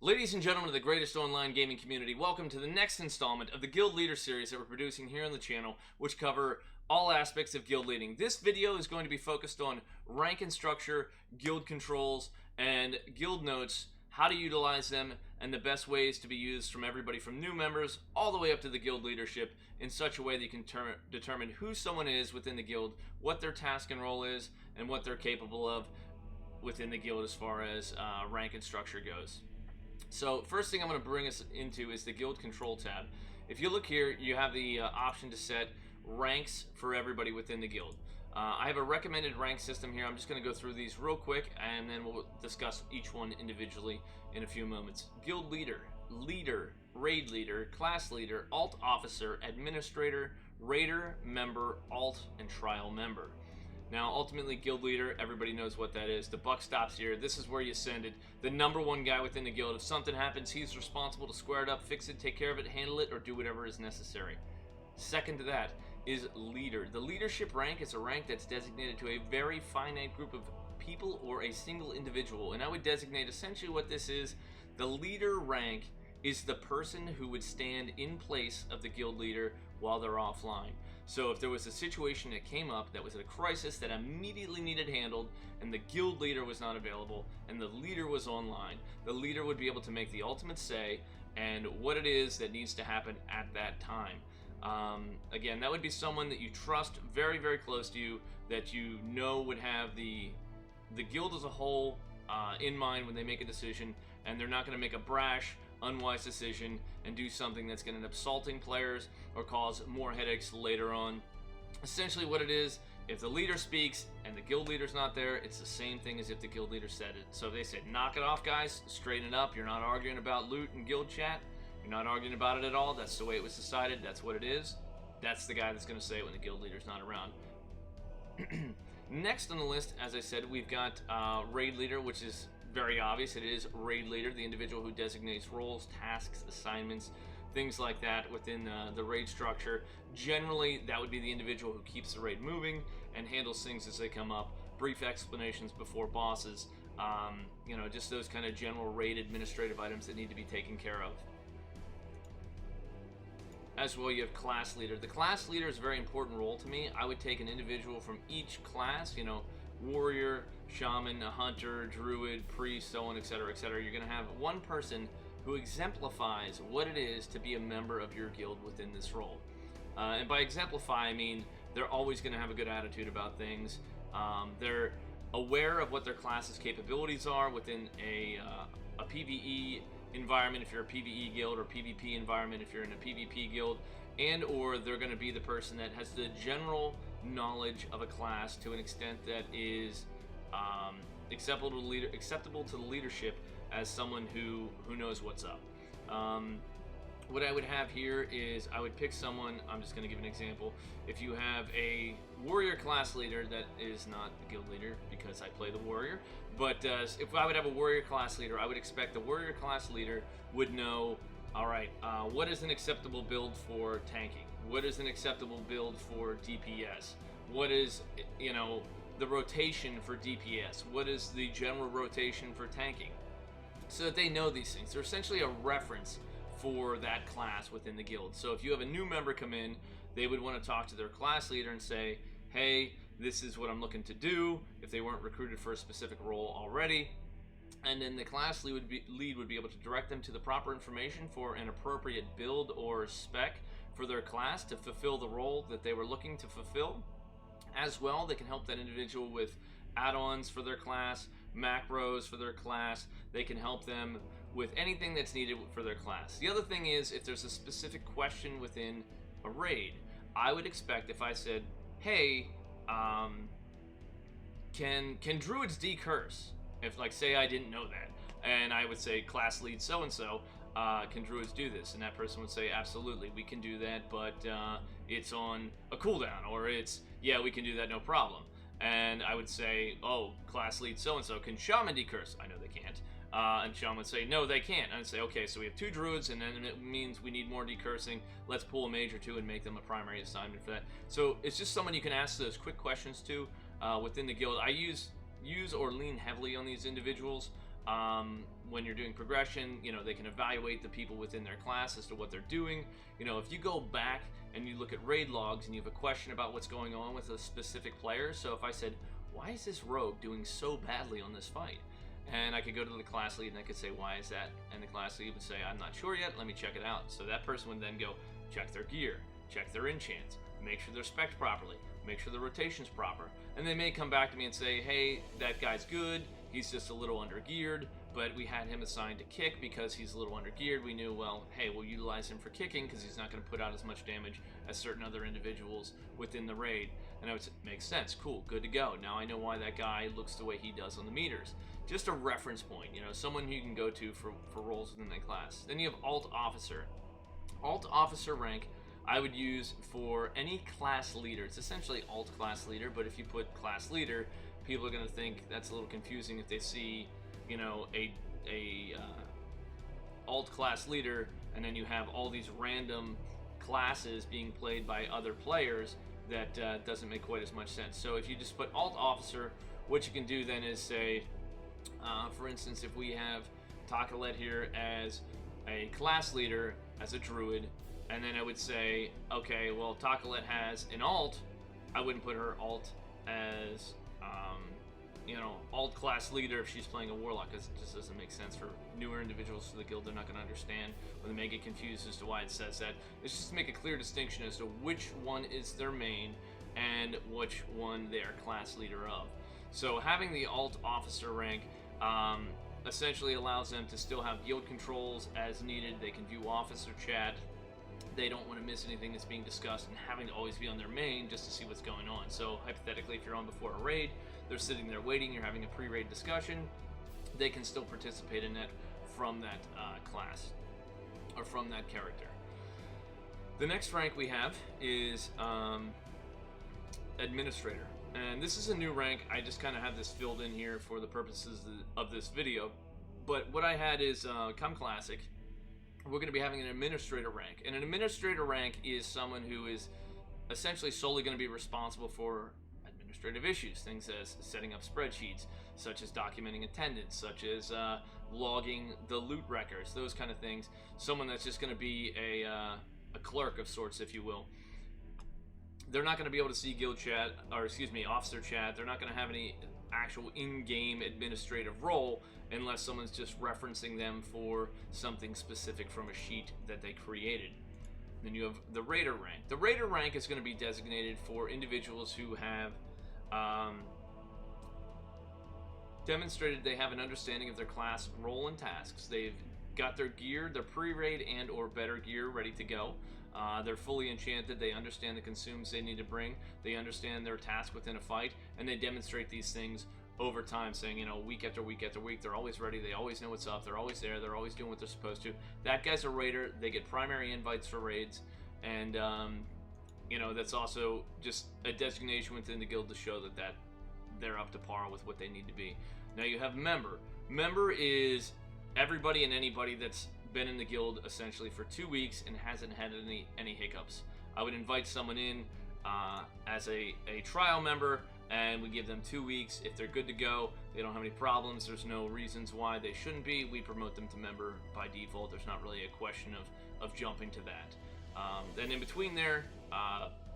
Ladies and gentlemen of the greatest online gaming community, welcome to the next installment of the Guild Leader series that we're producing here on the channel, which cover all aspects of guild leading. This video is going to be focused on rank and structure, guild controls, and guild notes, how to utilize them, and the best ways to be used from everybody from new members all the way up to the guild leadership in such a way that you can determine who someone is within the guild, what their task and role is, and what they're capable of within the guild as far as rank and structure goes. So first thing I'm going to bring us into is the Guild Control tab. If you look here, you have the option to set ranks for everybody within the guild. I have a recommended rank system here. I'm just going to go through these real quick, and then we'll discuss each one individually in a few moments. Guild Leader, Leader, Raid Leader, Class Leader, Alt Officer, Administrator, Raider, Member, Alt, and Trial Member. Now, ultimately, Guild Leader, everybody knows what that is. The buck stops here. This is where you send it. The number one guy within the guild. If something happens, he's responsible to square it up, fix it, take care of it, handle it, or do whatever is necessary. Second to that is Leader. The leadership rank is a rank that's designated to a very finite group of people or a single individual. And I would designate essentially what this is. The Leader rank is the person who would stand in place of the guild leader while they're offline. So if there was a situation that came up that was a crisis that immediately needed handled and the guild leader was not available and the leader was online, the leader would be able to make the ultimate say and what it is that needs to happen at that time. Again, that would be someone that you trust very, very close to you, that you know would have the guild as a whole in mind when they make a decision, and they're not going to make a brash, unwise decision and do something that's going to end up salting players or cause more headaches later on. Essentially what it is, if the leader speaks and the guild leader's not there, it's the same thing as if the guild leader said it. So if they said, knock it off guys, straighten it up, you're not arguing about loot and guild chat, you're not arguing about it at all, that's the way it was decided, that's what it is, that's the guy that's going to say it when the guild leader's not around. Next on the list, as I said, we've got Raid Leader, which is very obvious. It is Raid Leader, the individual who designates roles, tasks, assignments, things like that within the raid structure. Generally, that would be the individual who keeps the raid moving and handles things as they come up, brief explanations before bosses, you know, just those kind of general raid administrative items that need to be taken care of. As well, you have Class Leader. The Class Leader is a very important role to me. I would take an individual from each class, you know, warrior, shaman, a hunter, druid, priest, so on, etc., etc. You're going to have one person who exemplifies what it is to be a member of your guild within this role. And by exemplify, I mean they're always going to have a good attitude about things. They're aware of what their class's capabilities are within a PvE environment if you're a PvE guild, or PvP environment if you're in a PvP guild, and or they're going to be the person that has the general knowledge of a class to an extent that is acceptable to the leadership as someone who knows what's up. What I would have here is I would pick someone. I'm just going to give an example. If you have a warrior class leader that is not the guild leader because I play the warrior, but if I would have a warrior class leader, I would expect the warrior class leader would know, all right, what is an acceptable build for tanking? What is an acceptable build for DPS? What is, you know, the rotation for DPS? What is the general rotation for tanking? So that they know these things. They're essentially a reference for that class within the guild. So if you have a new member come in, they would want to talk to their class leader and say, hey, this is what I'm looking to do, if they weren't recruited for a specific role already. And then the class lead would be able to direct them to the proper information for an appropriate build or spec for their class to fulfill the role that they were looking to fulfill. As well, they can help that individual with add-ons for their class, macros for their class. They can help them with anything that's needed for their class. The other thing is, if there's a specific question within a raid, I would expect if I said, hey, can druids decurse? If, like, say I didn't know that, and I would say class lead so-and-so, can druids do this? And that person would say, absolutely, we can do that, but it's on a cooldown, or it's, yeah, we can do that, no problem. And I would say, oh, class lead so-and-so, can shaman decurse? I know they can't. And shaman would say, no, they can't. And I'd say, okay, so we have 2 druids, and then it means we need more decursing. Let's pull a mage or 2 and make them a primary assignment for that. So it's just someone you can ask those quick questions to within the guild. I use or lean heavily on these individuals when you're doing progression, they can evaluate the people within their class as to what they're doing. If you go back and you look at raid logs and you have a question about what's going on with a specific player, so if I said, why is this rogue doing so badly on this fight? And I could go to the class lead and I could say, why is that? And the class lead would say, I'm not sure yet, let me check it out. So that person would then go check their gear, check their enchants, make sure they're spec'd properly, make sure the rotation's proper. And they may come back to me and say, hey, that guy's good, he's just a little under-geared, but we had him assigned to kick because he's a little under-geared. We knew, well, hey, we'll utilize him for kicking because he's not going to put out as much damage as certain other individuals within the raid. And I would say, makes sense, cool, good to go. Now I know why that guy looks the way he does on the meters. Just a reference point, someone who you can go to for roles within that class. Then you have Alt Officer. Alt Officer rank I would use for any class leader. It's essentially Alt Class Leader, but if you put Class Leader, people are going to think that's a little confusing if they see, a Alt Class Leader, and then you have all these random classes being played by other players. That doesn't make quite as much sense. So if you just put Alt Officer, what you can do then is say, for instance, if we have Takalet here as a class leader, as a druid, and then I would say, okay, well, Takalet has an alt. I wouldn't put her alt as, alt class leader if she's playing a warlock, because it just doesn't make sense for newer individuals to the guild. They're not going to understand, or they may get confused as to why it says that. It's just to make a clear distinction as to which one is their main and which one they are class leader of. So having the alt officer rank essentially allows them to still have guild controls as needed. They can view officer chat. They don't want to miss anything that's being discussed and having to always be on their main just to see what's going on. So hypothetically, if you're on before a raid, they're sitting there waiting, you're having a pre-raid discussion, they can still participate in that from that class or from that character. The next rank we have is Administrator. And this is a new rank. I just kind of have this filled in here for the purposes of this video. But what I had is come Classic, we're going to be having an Administrator rank. And an Administrator rank is someone who is essentially solely going to be responsible for administrative issues, things as setting up spreadsheets, such as documenting attendance, such as logging the loot records, those kind of things. Someone that's just going to be a clerk of sorts, if you will. They're not going to be able to see guild chat, or excuse me, officer chat. They're not going to have any actual in-game administrative role unless someone's just referencing them for something specific from a sheet that they created. Then you have the Raider rank. The Raider rank is going to be designated for individuals who have demonstrated they have an understanding of their class role and tasks. They've got their gear, their pre-raid and or better gear ready to go. They're fully enchanted. They understand the consumes they need to bring. They understand their task within a fight, and they demonstrate these things over time, saying, week after week after week, they're always ready. They always know what's up. They're always there. They're always doing what they're supposed to. That guy's a raider. They get primary invites for raids, and that's also just a designation within the guild to show that they're up to par with what they need to be. Now you have member. Member is everybody and anybody that's been in the guild essentially for 2 weeks and hasn't had any hiccups. I would invite someone in as a trial member, and we give them 2 weeks. If they're good to go, they don't have any problems, there's no reasons why they shouldn't be, we promote them to member by default. There's not really a question of jumping to that. Then in between there,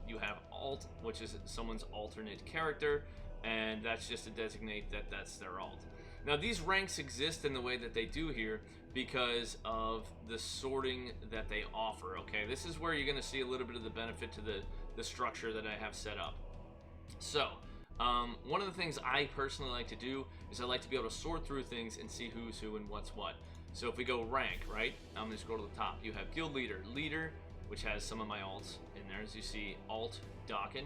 you have alt, which is someone's alternate character, and that's just to designate that that's their alt. Now these ranks exist in the way that they do here because of the sorting that they offer, okay? This is where you're going to see a little bit of the benefit to the structure that I have set up. So, one of the things I personally like to do is I like to be able to sort through things and see who's who and what's what. So if we go rank, right? I'm going to scroll to the top. You have Guild Leader. Leader, which has some of my alts in there, as you see, Alt, Docken.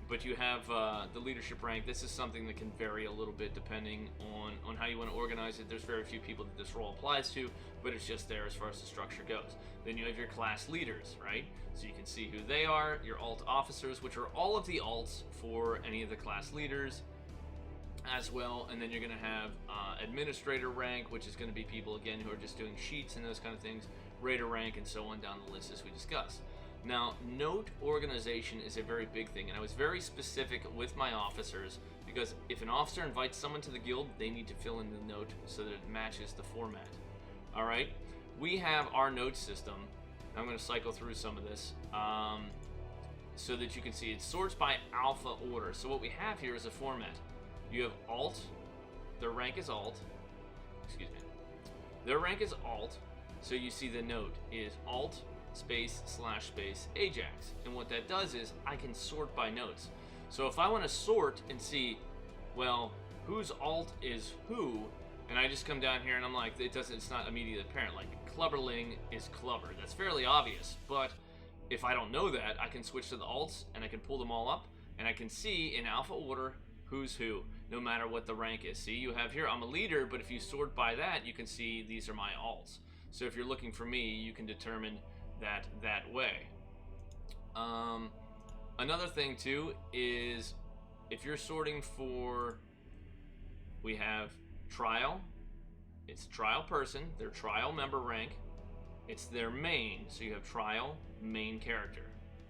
But you have the leadership rank. This is something that can vary a little bit depending on how you want to organize it. There's very few people that this role applies to, but it's just there as far as the structure goes. Then you have your class leaders, right? So you can see who they are, your alt officers, which are all of the alts for any of the class leaders as well. And then you're going to have administrator rank, which is going to be people, again, who are just doing sheets and those kind of things, raider rank, and so on down the list as we discussed. Now, note organization is a very big thing, and I was very specific with my officers because if an officer invites someone to the guild, they need to fill in the note so that it matches the format. All right, we have our note system. I'm going to cycle through some of this so that you can see it sorts by alpha order. So what we have here is a format. You have alt, their rank is alt, excuse me, their rank is alt, so you see the note is alt space / space Ajax, and what that does is I can sort by notes. So if I want to sort and see, well, whose alt is who, and I just come down here and I'm like, it's not immediately apparent, like Clubberling is Clubber. That's fairly obvious, but if I don't know that, I can switch to the alts and I can pull them all up and I can see in alpha order who's who, no matter what the rank is. See, you have here, I'm a leader, but if you sort by that, you can see these are my alts. So if you're looking for me, you can determine that way. Another thing too is if you're sorting for, we have trial, it's trial person, their trial member rank, it's their main, so you have trial main character.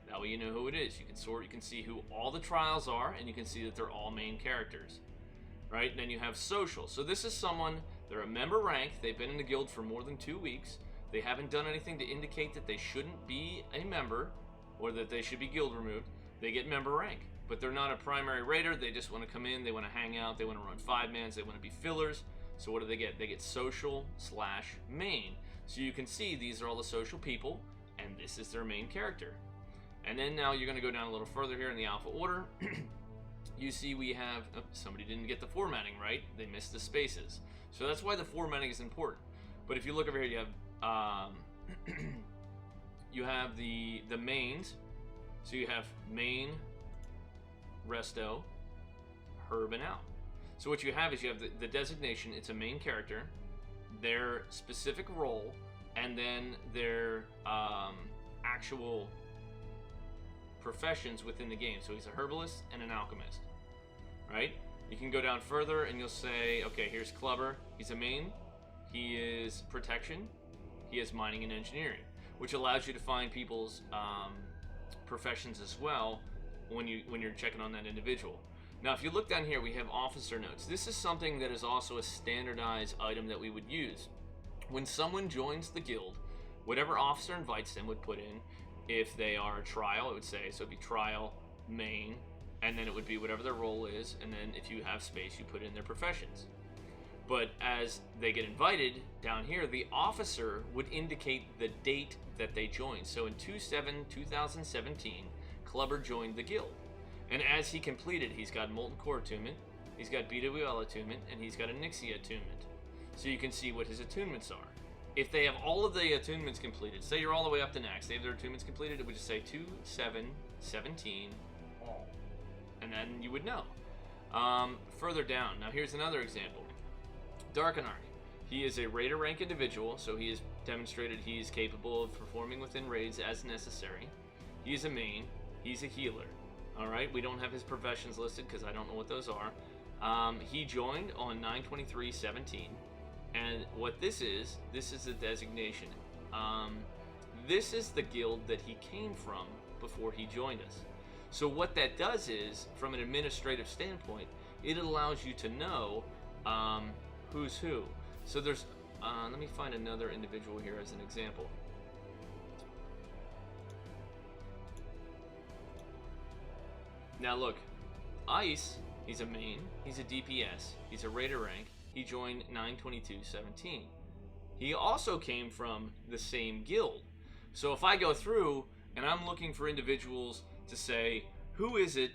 That way you know who it is. You can sort, you can see who all the trials are, and you can see that they're all main characters, right? And then you have social. So this is someone, they're a member rank, they've been in the guild for more than 2 weeks, they haven't done anything to indicate that they shouldn't be a member or that they should be guild removed. They get member rank, but they're not a primary raider. They just want to come in, they want to hang out, they want to run 5-mans, they want to be fillers. So what do they get? They get social / main. So you can see these are all the social people, and this is their main character. And then now you're going to go down a little further here in the alpha order. You see we have, oh, somebody didn't get the formatting right. They missed the spaces. So that's why the formatting is important. But if you look over here, you have you have the mains. So you have main, resto, herb, and out. So what you have is you have the designation. It's a main character, their specific role, and then their actual professions within the game. So he's a herbalist and an alchemist, right? You can go down further and you'll say, okay, here's Clubber. He's a main. He is protection. He is mining and engineering, which allows you to find people's professions as well when you're checking on that individual. Now, if you look down here, we have officer notes. This is something that is also a standardized item that we would use. When someone joins the guild, whatever officer invites them would put in. If they are a trial, it would say, so it'd be trial, main, and then it would be whatever their role is, and then if you have space, you put in their professions. But as they get invited, down here, the officer would indicate the date that they joined. So in 2/7/2017, Clubber joined the guild. And as he completed, he's got Molten Core attunement, he's got BWL attunement, and he's got a Nixia attunement. So you can see what his attunements are. If they have all of the attunements completed, say you're all the way up to Nax, they have their attunements completed, it would just say 2/7/17 all. And then you would know. Further down, now here's another example. Darkenarch. He is a raider rank individual, so he has demonstrated he is capable of performing within raids as necessary. He is a main, he's a healer. Alright, we don't have his professions listed because I don't know what those are. He joined on 9/23/17. And what this is a designation. This is the guild that he came from before he joined us. So what that does is, from an administrative standpoint, it allows you to know who's who. So there's, let me find another individual here as an example. Now look, Ice, he's a main, he's a DPS, he's a raider rank. He joined 9/22/17. He also came from the same guild. So if I go through and I'm looking for individuals to say, who is it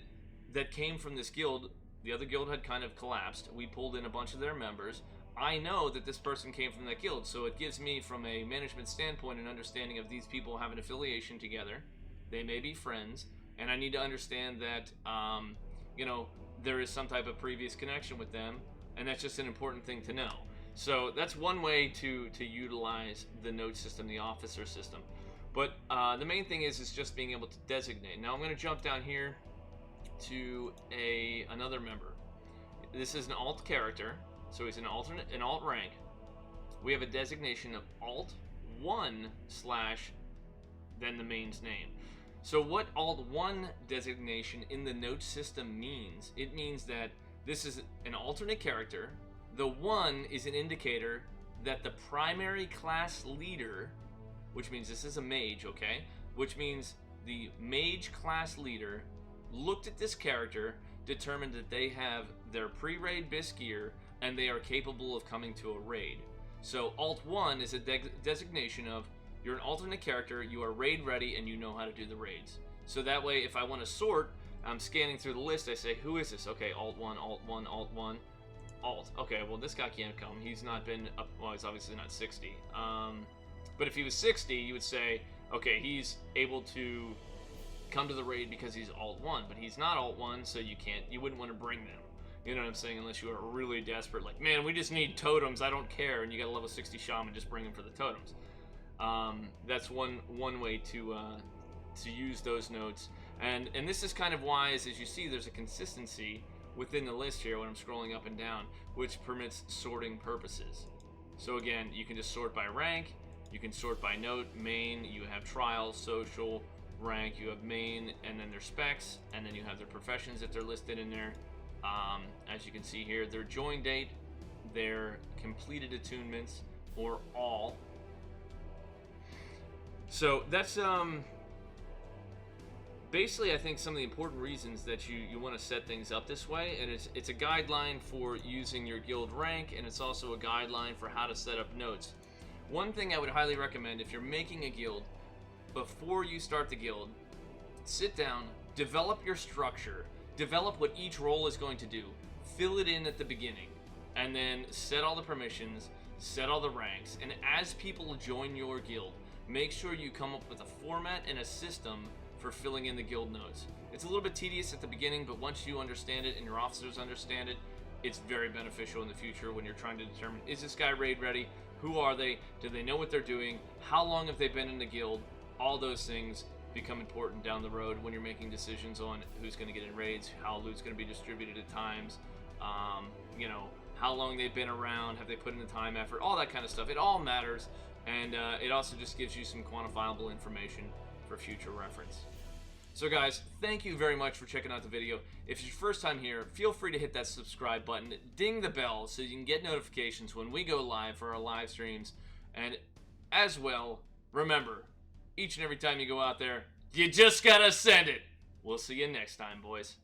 that came from this guild? The other guild had kind of collapsed. We pulled in a bunch of their members. I know that this person came from that guild. So it gives me, from a management standpoint, an understanding of these people have an affiliation together. They may be friends. And I need to understand that, you know, there is some type of previous connection with them. And that's just an important thing to know. So that's one way to utilize the note system, the officer system. But the main thing is just being able to designate. Now I'm going to jump down here to another member. This is an alt character, so he's an alt rank. We have a designation of alt 1 / then the main's name. So what alt 1 designation in the note system means, it means that This is an alternate character. The 1 is an indicator that the primary class leader, which means this is a mage, okay? Which means the mage class leader looked at this character, determined that they have their pre-raid bisque gear, and they are capable of coming to a raid. So Alt 1 is a designation of you're an alternate character, you are raid ready, and you know how to do the raids. So that way, if I want to sort, I'm scanning through the list, I say, who is this? Okay, Alt 1, Alt 1, Alt 1, Alt. Okay, well, this guy can't come. He's not been up, well, he's obviously not 60. But if he was 60, you would say, okay, he's able to come to the raid because he's Alt 1, but he's not Alt 1, so you wouldn't want to bring them. You know what I'm saying? Unless you are really desperate, like, man, we just need totems, I don't care, and you got a level 60 shaman, just bring him for the totems. That's one way to use those notes. And this is kind of wise, as you see, there's a consistency within the list here when I'm scrolling up and down, which permits sorting purposes. So again, you can just sort by rank, you can sort by note, main, you have trial, social, rank, you have main, and then their specs, and then you have their professions that they're listed in there. As you can see here, their join date, their completed attunements, or all. So that's basically, I think, some of the important reasons that you want to set things up this way, and it's a guideline for using your guild rank, and it's also a guideline for how to set up notes. One thing I would highly recommend if you're making a guild, before you start the guild, sit down, develop your structure, develop what each role is going to do, fill it in at the beginning, and then set all the permissions, set all the ranks, and as people join your guild, make sure you come up with a format and a system for filling in the guild notes. It's a little bit tedious at the beginning, but once you understand it and your officers understand it, it's very beneficial in the future when you're trying to determine, is this guy raid ready? Who are they? Do they know what they're doing? How long have they been in the guild? All those things become important down the road when you're making decisions on who's going to get in raids, how loot's going to be distributed at times, you know, how long they've been around, have they put in the time, effort, all that kind of stuff. It all matters, and it also just gives you some quantifiable information for future reference. So guys, thank you very much for checking out the video. If it's your first time here, feel free to hit that subscribe button, ding the bell so you can get notifications when we go live for our live streams, and as well, remember, each and every time you go out there, you just gotta send it. We'll see you next time, boys.